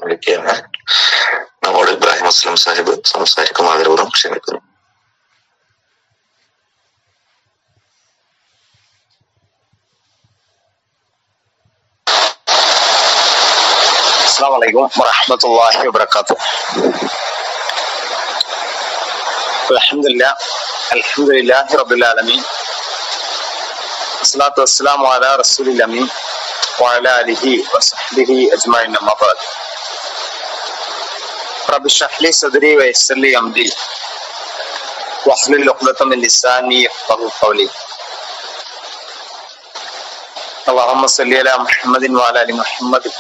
വിളിക്കുകയാണ്. നമ്മോട് ഇബ്രാഹിം അസ്ലം സാഹിബ് സംസാരിക്കും. ആദരപൂർവ്വം ക്ഷണിക്കുന്നു. അസ്സലാമു അലൈക്കും വറഹ്മത്തുള്ളാഹി വബറകാതുഹു. അൽഹംദുലില്ലാഹി റബ്ബിൽ ആലമീൻ. വസ്സലാത്തു വസ്സലാമു അലാ റസൂലിൽ അമീൻ വഅലാ ആലിഹി വസഹ്ബിഹി അജ്മഈൻ. അമ്മാ ബഅദ്. റബ്ബി ഇശ്റഹ് ലി സദ്രി വയസ്സിർ ലി അംരി വഹ്ലുൽ ഉഖ്ദതം മിൻ ലിസാനി യഫ്ഖഹു ഖൗലി. അല്ലാഹുമ്മ സ്വല്ലി അലാ മുഹമ്മദിൻ വഅലാ ആലി മുഹമ്മദ്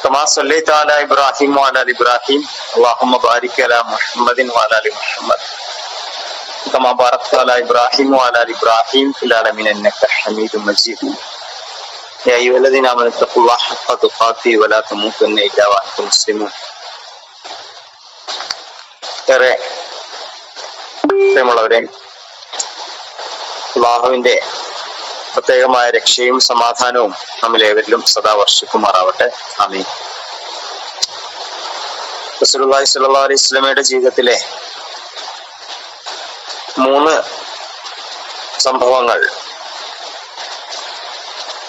കമാ സ്വല്ലൈത അലാ ഇബ്രാഹിം വഅലാ ആലി ഇബ്രാഹിം. അല്ലാഹുമ്മ ബാരിക് അലാ മുഹമ്മദിൻ വഅലാ ആലി മുഹമ്മദ് കമാ ബാറക്ത അലാ ഇബ്രാഹിം വഅലാ ആലി ഇബ്രാഹിം ഫിൽ ആലമീൻ ഇന്നക ഹമീദും മജീദ്. യാ അയ്യുഹല്ലദീന ആമനൂ തഖുല്ലാഹ ഹഖ്ക തുഖാതിഹി വലാ തമൂതുന്ന ഇല്ലാ വഅൻതും മുസ്ലിമൂൻ. ഏറെ പ്രിയമുള്ളവരെ, അല്ലാഹുവിന്റെ പ്രത്യേകമായ രക്ഷയും സമാധാനവും നമ്മിലേവരിലും സദാ വർഷിക്കുമാറാവട്ടെ. ആമീൻ. റസൂലുള്ളാഹി സ്വല്ലല്ലാഹു അലൈഹി വസല്ലമയുടെ ജീവിതത്തിലെ 3 സംഭവങ്ങൾ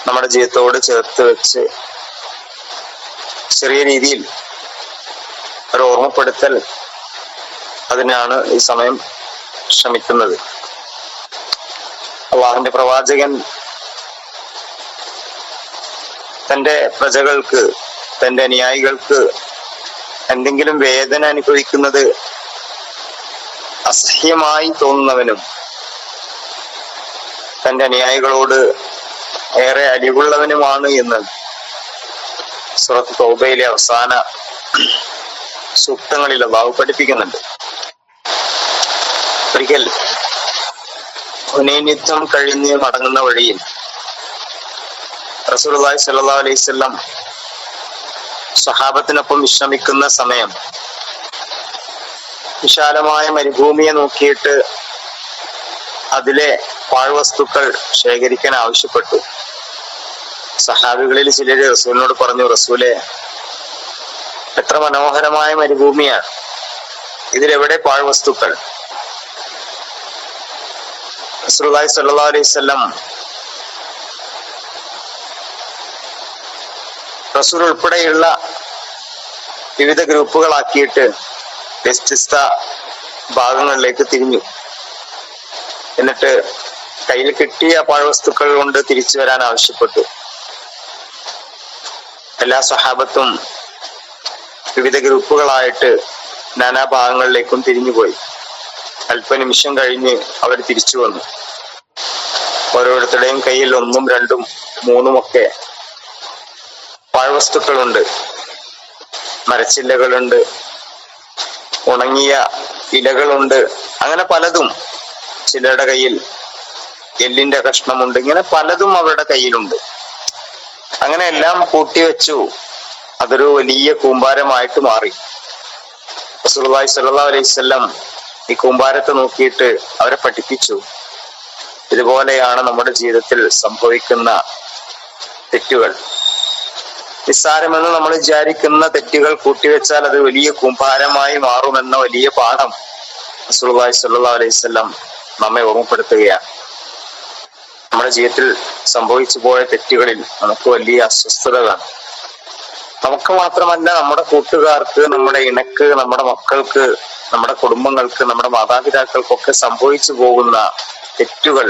നമ്മുടെ ജീവിതത്തോട് ചേർത്ത് വെച്ച് ചെറിയ രീതിയിൽ ഒരു ഓർമ്മപ്പെടുത്തൽ അതിനാണ് ഈ സമയം ശ്രമിക്കുന്നത്. അള്ളാഹുവിന്റെ പ്രവാചകൻ തന്റെ പ്രജകൾക്ക്, തന്റെ അനുയായികൾക്ക് എന്തെങ്കിലും വേദന അനുഭവിക്കുന്നത് അസഹ്യമായി തോന്നുന്നവനും തന്റെ അനുയായികളോട് ഏറെ അലിവുള്ളവനുമാണ് എന്ന് സൂറത്ത് തൗബയിലെ അവസാന സൂക്തങ്ങളിൽ അല്ലാഹു പഠിപ്പിക്കുന്നുണ്ട്. ഒരിക്കൽ ഹുനൈൻ യുദ്ധം കഴിഞ്ഞ് മടങ്ങുന്ന വഴിയിൽ റസൂലുള്ളാഹി സ്വല്ലല്ലാഹു അലൈഹി വസല്ലം സ്വഹാബത്തിനൊപ്പം വിശ്രമിക്കുന്ന സമയം വിശാലമായ മരുഭൂമിയെ നോക്കിയിട്ട് അതിലെ പാഴ്വസ്തുക്കൾ ശേഖരിക്കാൻ ആവശ്യപ്പെട്ടു. സഹാബികളിൽ ചിലര് റസൂലിനോട് പറഞ്ഞു, റസൂലെ, എത്ര മനോഹരമായ മരുഭൂമിയാണ്, ഇതിലെവിടെ പാഴ്വസ്തുക്കൾ? റസൂലുള്ളാഹി സ്വല്ലല്ലാഹു അലൈഹി വസല്ലം റസൂൽ ഉൾപ്പെടെയുള്ള വിവിധ ഗ്രൂപ്പുകളാക്കിയിട്ട് വ്യത്യസ്ത ഭാഗങ്ങളിലേക്ക് തിരിഞ്ഞു. എന്നിട്ട് കയ്യിൽ കിട്ടിയ പാഴ്വസ്തുക്കൾ കൊണ്ട് തിരിച്ചു വരാൻ ആവശ്യപ്പെട്ടു. എല്ലാ സഹാബത്തും വിവിധ ഗ്രൂപ്പുകളായിട്ട് നാനാഭാഗങ്ങളിലേക്കും തിരിഞ്ഞുപോയി. അല്പനിമിഷം കഴിഞ്ഞ് അവർ തിരിച്ചു വന്നു. ഓരോരുത്തരുടെയും കയ്യിൽ 1, 2, 3 പാഴ്വസ്തുക്കളുണ്ട്. മരച്ചില്ലകളുണ്ട്, ഉണങ്ങിയ ഇലകളുണ്ട്, അങ്ങനെ പലതും. ചിലരുടെ കയ്യിൽ എല്ലിന്റെ കഷ്ണമുണ്ട്. ഇങ്ങനെ പലതും അവരുടെ കയ്യിലുണ്ട്. അങ്ങനെ എല്ലാം കൂട്ടിവെച്ചു. അതൊരു വലിയ കൂമ്പാരമായിട്ട് മാറി. റസൂലുള്ളാഹി സ്വല്ലല്ലാഹു അലൈഹി വസല്ലം ഈ കൂമ്പാരത്തെ നോക്കിയിട്ട് അവരെ പഠിപ്പിച്ചു. ഇതുപോലെയാണ് നമ്മുടെ ജീവിതത്തിൽ സംഭവിക്കുന്ന തെറ്റുകൾ. നിസ്സാരമെന്ന് നമ്മൾ വിചാരിക്കുന്ന തെറ്റുകൾ കൂട്ടിവെച്ചാൽ അത് വലിയ കൂമ്പാരമായി മാറുമെന്ന വലിയ പാഠം റസൂലുള്ളാഹി സ്വല്ലല്ലാഹു അലൈഹി വസല്ലം നമ്മെ ഓർമ്മപ്പെടുത്തുകയാണ്. നമ്മുടെ ജീവിതത്തിൽ സംഭവിച്ചു പോയ തെറ്റുകളിൽ നമുക്ക് വലിയ അസ്വസ്ഥത കാണും. നമുക്ക് മാത്രമല്ല, നമ്മുടെ കൂട്ടുകാർക്ക്, നമ്മുടെ ഇണക്ക്, നമ്മുടെ മക്കൾക്ക്, നമ്മുടെ കുടുംബങ്ങൾക്ക്, നമ്മുടെ മാതാപിതാക്കൾക്കൊക്കെ സംഭവിച്ചു പോകുന്ന തെറ്റുകൾ,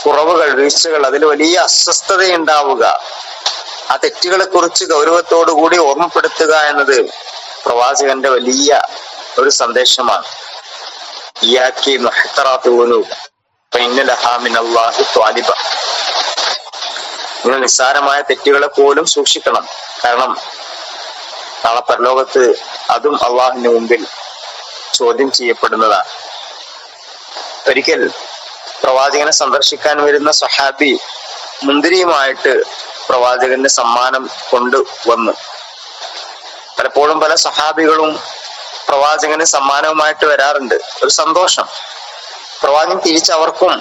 കുറവുകൾ, വീഴ്ചകൾ, അതിൽ വലിയ അസ്വസ്ഥതയുണ്ടാവുക. ആ തെറ്റുകളെ കുറിച്ച് ഗൗരവത്തോടു കൂടി ഓർമ്മപ്പെടുത്തുക എന്നത് പ്രവാചകന്റെ വലിയ ഒരു സന്ദേശമാണ്. ഇയ്യാക്കി മുഹ്തറാത്തു ദുനൂബ് ഫഇന്ന ലഹാ മിനല്ലാഹി ത്വാലിബ. നിങ്ങൾ നിസ്സാരമായ തെറ്റുകളെ പോലും സൂക്ഷിക്കണം. കാരണം നാളെ പരലോകത്ത് അതും അള്ളാഹുവിന്റെ മുമ്പിൽ ചോദ്യം ചെയ്യപ്പെടുന്നതാണ്. ഒരിക്കൽ പ്രവാചകനെ സന്ദർശിക്കാൻ വരുന്ന സ്വഹാബി മുന്തിരിയുമായിട്ട് പ്രവാചകന്റെ സമ്മാനം കൊണ്ടുവന്നു. പലപ്പോഴും പല സഹാബികളും പ്രവാചകന് സമ്മാനവുമായിട്ട് വരാറുണ്ട്. ഒരു സന്തോഷം. പ്രവാചകൻ തിരിച്ചവർക്കും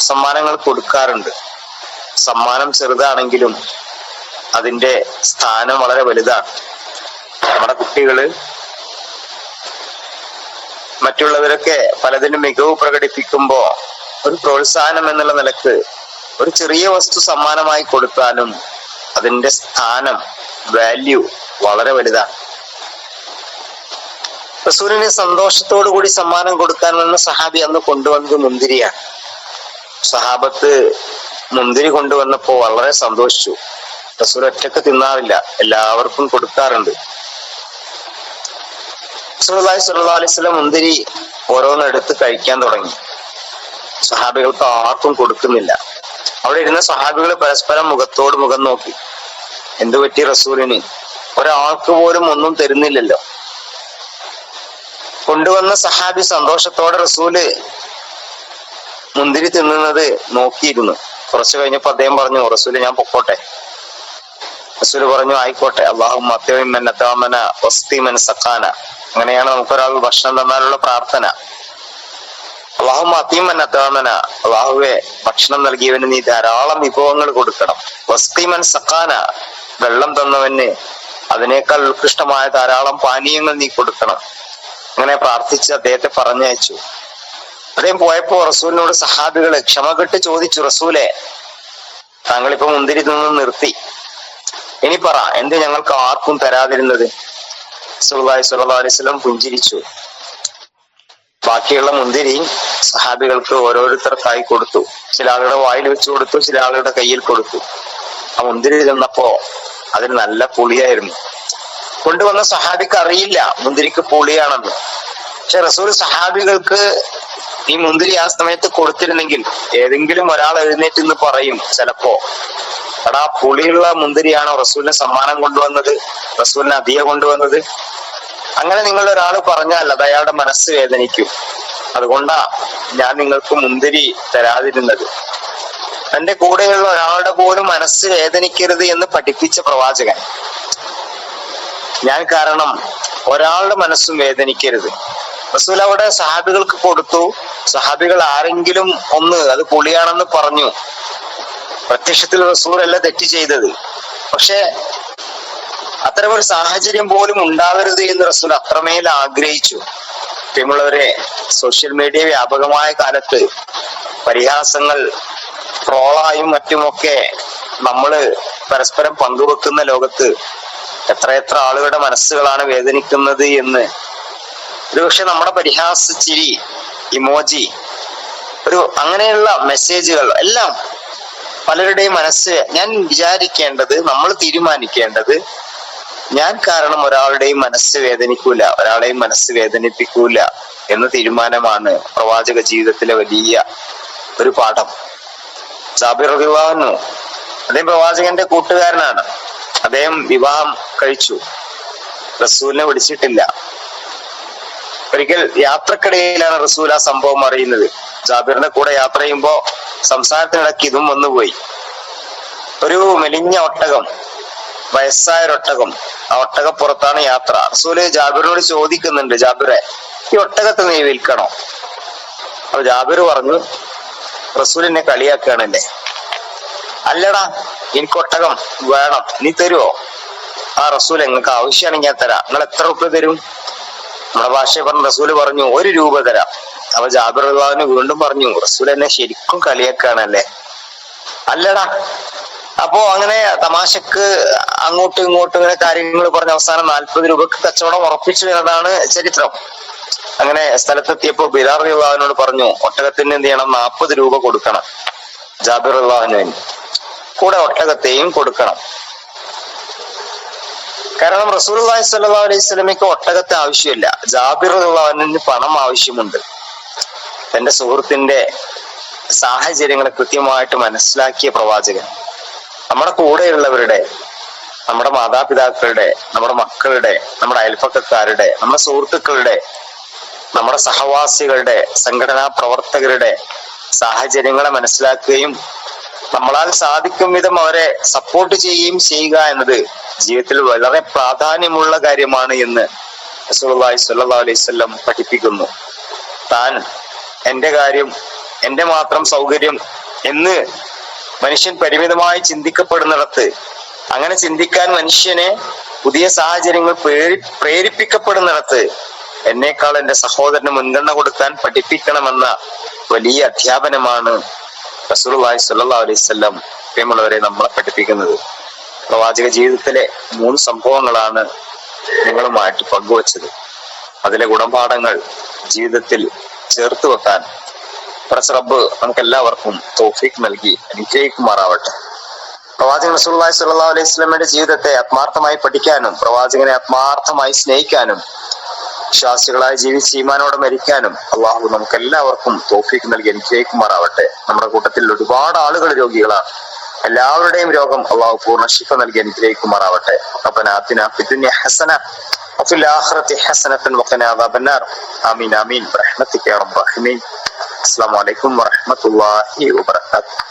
സമ്മാനങ്ങൾ കൊടുക്കാറുണ്ട്. സമ്മാനം ചെറുതാണെങ്കിലും അതിന്റെ സ്ഥാനം വളരെ വലുതാണ്. നമ്മുടെ കുട്ടികള് മറ്റുള്ളവരൊക്കെ പലതിനും മികവ് പ്രകടിപ്പിക്കുമ്പോ ഒരു പ്രോത്സാഹനം എന്നുള്ള നിലക്ക് ഒരു ചെറിയ വസ്തു സമ്മാനമായി കൊടുത്താലും അതിന്റെ സ്ഥാനം, വാല്യൂ വളരെ വലുതാണ്. റസൂലിന് സന്തോഷത്തോടു കൂടി സമ്മാനം കൊടുക്കാൻ വന്ന സഹാബി അന്ന് കൊണ്ടുവന്നത് മുന്തിരിയാണ്. സഹാബത്ത് മുന്തിരി കൊണ്ടുവന്നപ്പോ വളരെ സന്തോഷിച്ചു. റസൂൽ ഒറ്റക്ക് തിന്നാറില്ല, എല്ലാവർക്കും കൊടുക്കാറുണ്ട്. റസൂലുള്ളാഹി സ്വല്ലല്ലാഹു അലൈഹി വസല്ലം മുന്തിരി ഓരോന്നെടുത്ത് കഴിക്കാൻ തുടങ്ങി. സഹാബികൾക്ക് ആർക്കും കൊടുക്കുന്നില്ല. അവിടെ ഇരുന്ന സഹാബികൾ പരസ്പരം മുഖത്തോട് മുഖം നോക്കി. എന്തു പറ്റി റസൂലിന്? ഒരാൾക്ക് പോലും ഒന്നും തരുന്നില്ലല്ലോ. കൊണ്ടുവന്ന സഹാബി സന്തോഷത്തോടെ റസൂല് മുന്തിരി തിന്നുന്നത് നോക്കിയിരുന്നു. കുറച്ചു കഴിഞ്ഞപ്പോ അദ്ദേഹം പറഞ്ഞു, റസൂല് ഞാൻ പൊക്കോട്ടെ. റസൂല് പറഞ്ഞു, ആയിക്കോട്ടെ. അല്ലാഹുമ്മ അത്ഇമൻ അത്അമന വസ്ഖിമൻ സഖാന. അങ്ങനെയാണ് നമുക്കൊരാൾ ഭക്ഷണം തന്നാലുള്ള പ്രാർത്ഥന. അല്ലാഹുമ്മ അത്ഇമൻ അത്അമന, അല്ലാഹുവേ ഭക്ഷണം നൽകിയവന് നീ ധാരാളം വിഭവങ്ങൾ കൊടുക്കണം. വസ്ഖിമൻ സഖാന, വെള്ളം തന്നവന് അതിനേക്കാൾ ഉത്കൃഷ്ടമായ ധാരാളം പാനീയങ്ങൾ നീ കൊടുക്കണം. അങ്ങനെ പ്രാർത്ഥിച്ച് അദ്ദേഹത്തെ പറഞ്ഞയച്ചു. അദ്ദേഹം പോയപ്പോ റസൂലിനോട് സഹാബികള് ക്ഷമ കെട്ട് ചോദിച്ചു, റസൂലെ, താങ്കളിപ്പോ മുന്തിരി നിന്ന് നിർത്തി, ഇനി പറ, എന്ത് ഞങ്ങൾക്ക് ആർക്കും തരാതിരുന്നത്? റസൂലുള്ളാഹി സ്വല്ലല്ലാഹു അലൈഹി വസല്ലം പുഞ്ചിരിച്ചു. ബാക്കിയുള്ള മുന്തിരി സഹാബികൾക്ക് ഓരോരുത്തർക്കായി കൊടുത്തു. ചില ആളുകളുടെ വായിൽ വെച്ചു കൊടുത്തു, ചില ആളുകളുടെ കയ്യിൽ കൊടുത്തു. ആ മുന്തിരി തിന്നപ്പോ അതിന് നല്ല പുളിയായിരുന്നു. കൊണ്ടുവന്ന സഹാബിക്ക് അറിയില്ല മുന്തിരിക്ക് പുളിയാണെന്ന്. പക്ഷെ റസൂൽ സഹാബികൾക്ക് ഈ മുന്തിരി ആ സമയത്ത് കൊടുത്തിരുന്നെങ്കിൽ ഏതെങ്കിലും ഒരാൾ എഴുന്നേറ്റ് എന്ന് പറയും ചിലപ്പോ, എടാ പുളിയുള്ള മുന്തിരിയാണോ റസൂലിന് സമ്മാനം കൊണ്ടുവന്നത്, റസൂലിന് അധികം കൊണ്ടുവന്നത്? അങ്ങനെ നിങ്ങളുടെ ഒരാൾ പറഞ്ഞാൽ അത് അയാളുടെ മനസ്സ് വേദനിക്കും. അതുകൊണ്ടാ ഞാൻ നിങ്ങൾക്ക് മുന്തിരി തരാതിരുന്നത്. തന്റെ കൂടെയുള്ള ഒരാളുടെ പോലും മനസ്സ് വേദനിക്കരുത് എന്ന് പഠിപ്പിച്ച പ്രവാചകൻ. ഞാൻ കാരണം ഒരാളുടെ മനസ്സും വേദനിക്കരുത്. റസൂൽ അവിടെ സഹാബികൾക്ക് കൊടുത്തു. സഹാബികൾ ആരെങ്കിലും ഒന്ന് അത് പുളിയാണെന്ന് പറഞ്ഞു. പ്രത്യക്ഷത്തിൽ റസൂൽ അല്ല തെറ്റ് ചെയ്തത്. പക്ഷെ അത്തരമൊരു സാഹചര്യം പോലും ഉണ്ടാവരുത് എന്ന് റസൂൽ അത്രമേൽ ആഗ്രഹിച്ചു. പ്രിയമുള്ളവരെ, സോഷ്യൽ മീഡിയ വ്യാപകമായ കാലത്ത് പരിഹാസങ്ങൾ ട്രോളായും മറ്റുമൊക്കെ നമ്മള് പരസ്പരം പങ്കുവെക്കുന്ന ലോകത്ത് എത്രയെത്ര ആളുകളുടെ മനസ്സുകളാണ് വേദനിക്കുന്നത് എന്ന് ഒരുപക്ഷെ നമ്മുടെ പരിഹാസ ചിരി, ഇമോജി, അങ്ങനെയുള്ള മെസ്സേജുകൾ എല്ലാം പലരുടെയും മനസ്സ്, ഞാൻ വിചാരിക്കേണ്ടത്, നമ്മൾ തീരുമാനിക്കേണ്ടത്, ഞാൻ കാരണം ഒരാളുടെയും മനസ്സ് വേദനിക്കൂല, ഒരാളെയും മനസ്സ് വേദനിപ്പിക്കൂല എന്ന തീരുമാനമാണ് പ്രവാചക ജീവിതത്തിലെ വലിയ ഒരു പാഠം. ജാബിർ റളിയല്ലാഹു അൻഹു, അദ്ദേഹം പ്രവാചകന്റെ കൂട്ടുകാരനാണ്. അദ്ദേഹം വിവാഹം കഴിച്ചു, റസൂലിനെ വിളിച്ചിട്ടില്ല. ഒരിക്കൽ യാത്രക്കിടയിലാണ് റസൂൽ ആ സംഭവം അറിയുന്നത്. ജാബിറിന്റെ കൂടെ യാത്ര ചെയ്യുമ്പോ സംസാരത്തിനിടയ്ക്ക് ഇതും വന്നുപോയി. ഒരു മെലിഞ്ഞ ഒട്ടകം, വയസ്സായൊരൊട്ടകം, ആ ഒട്ടകപ്പുറത്താണ് യാത്ര. റസൂല് ജാബിറിനോട് ചോദിക്കുന്നുണ്ട്, ജാബിറെ, ഈ ഒട്ടകത്തെ നീ വിൽക്കണോ? അപ്പൊ ജാബിർ പറഞ്ഞു, റസൂൽ എന്നെ കളിയാക്കുകയാണല്ലേ. അല്ലടാ, എനിക്ക് ഒട്ടകം വേണം, നീ തരുവോ? ആ റസൂൽ, നിങ്ങൾക്ക് ആവശ്യമാണെങ്കിൽ ഞാൻ തരാം. നിങ്ങൾ എത്ര രൂപ തരും? നമ്മുടെ ഭാഷയെ പറഞ്ഞ റസൂല് പറഞ്ഞു, 1 രൂപ തരാം. അപ്പൊ ജാബിർ റളിയല്ലാഹു അൻഹു വീണ്ടും പറഞ്ഞു, റസൂൽ എന്നെ ശരിക്കും കളിയാക്കുകയാണല്ലേ. അല്ലടാ. അപ്പോ അങ്ങനെ തമാശക്ക് അങ്ങോട്ടും ഇങ്ങോട്ടും ഇങ്ങനെ കാര്യങ്ങൾ പറഞ്ഞ അവസാനം 40 രൂപക്ക് കച്ചവടം ഉറപ്പിച്ചു എന്നതാണ് ചരിത്രം. അങ്ങനെ സ്ഥലത്തെത്തിയപ്പോ ബിലാൽ റളിയല്ലാഹു അൻഹുവിനോട് പറഞ്ഞു, ഒട്ടകത്തിന് എന്ത് ചെയ്യണം? 40 രൂപ കൊടുക്കണം. ജാബിർ റളിയല്ലാഹു അൻഹുവിന് കൂടെ ഒട്ടകത്തെയും കൊടുക്കണം. കാരണം റസൂലുള്ളാഹി സ്വല്ലല്ലാഹു അലൈഹി വസല്ലമയ്ക്ക് ഒട്ടകത്തെ ആവശ്യമില്ല, ജാബിർ റളിയല്ലാഹു അൻഹുവിന് പണം ആവശ്യമുണ്ട്. തന്റെ സുഹൃത്തിന്റെ സാഹചര്യങ്ങളെ കൃത്യമായിട്ട് മനസ്സിലാക്കിയ പ്രവാചകൻ നമ്മുടെ കൂടെയുള്ളവരുടെ, നമ്മുടെ മാതാപിതാക്കളുടെ, നമ്മുടെ മക്കളുടെ, നമ്മുടെ അയൽപ്പക്കക്കാരുടെ, നമ്മുടെ സുഹൃത്തുക്കളുടെ, നമ്മുടെ സഹവാസികളുടെ, സംഘടനാ പ്രവർത്തകരുടെ സാഹചര്യങ്ങളെ മനസ്സിലാക്കുകയും നമ്മളാൽ സാധിക്കും വിധം അവരെ സപ്പോർട്ട് ചെയ്യുകയും ചെയ്യുക എന്നത് ജീവിതത്തിൽ വളരെ പ്രാധാന്യമുള്ള കാര്യമാണ് എന്ന് റസൂലുള്ളാഹി സ്വല്ലല്ലാഹു അലൈഹി വസല്ലം പഠിപ്പിക്കുന്നു. താൻ എന്റെ കാര്യം, എന്റെ മാത്രം സൗകര്യം എന്ന് മനുഷ്യൻ പരിമിതമായി ചിന്തിക്കപ്പെടുന്നിടത്ത് അങ്ങനെ ചിന്തിക്കാൻ മനുഷ്യനെ പുതിയ സാഹചര്യങ്ങൾ പ്രേരിപ്പിക്കപ്പെടുന്നിടത്ത് എന്നേക്കാൾ എന്റെ സഹോദരന് മുൻഗണന കൊടുക്കാൻ പഠിപ്പിക്കണമെന്ന വലിയ അധ്യാപനമാണ് റസൂലുള്ളാഹി സ്വല്ലല്ലാഹു അലൈഹി വസല്ലം പ്രിയമുള്ളവരെ നമ്മളെ പഠിപ്പിക്കുന്നത്. പ്രവാചക ജീവിതത്തിലെ 3 സംഭവങ്ങളാണ് നിങ്ങളുമായിട്ട് പങ്കുവച്ചത്. അതിലെ ഗുണപാഠങ്ങൾ ജീവിതത്തിൽ ചേർത്ത് വെക്കാൻ റബ്ബ് നമുക്ക് എല്ലാവർക്കും തൗഫീഖ് നൽകി അനുഗ്രഹിക്കുമാറാവട്ടെ. പ്രവാചകൻ റസൂലുള്ളാഹി സ്വല്ലല്ലാഹു അലൈഹി വസല്ലമയുടെ ജീവിതത്തെ ആത്മാർത്ഥമായി പഠിക്കാനും പ്രവാചകനെ ആത്മാർത്ഥമായി സ്നേഹിക്കാനും വിശ്വാസികളായി ജീവിച്ച് ഈമാനോടെ മരിക്കാനും അള്ളാഹു നമുക്ക് എല്ലാവർക്കും തൗഫീഖ് നൽകി അനുഗ്രഹിക്കുമാറാവട്ടെ. നമ്മുടെ കൂട്ടത്തിൽ ഒരുപാട് ആളുകൾ രോഗികളാണ്. എല്ലാവരുടെയും രോഗം അള്ളാഹു പൂർണ്ണ ശിഫ നൽകി അനുഗ്രഹിക്കുമാറാവട്ടെ. റബ്ബനാ ആതിനാ ഫിദ്ദുനിയ ഹസന വഫിൽ ആഖിറതി ഹസനതൻ വഖിനാ അദാബന്നാർ. ആമീൻ ആമീൻ ബിറഹ്മതിക യാ റബ്ബൽ ആലമീൻ. അസ്സലാമു അലൈക്കും വറഹ്മത്തുള്ളാഹി വബറകാതുഹു.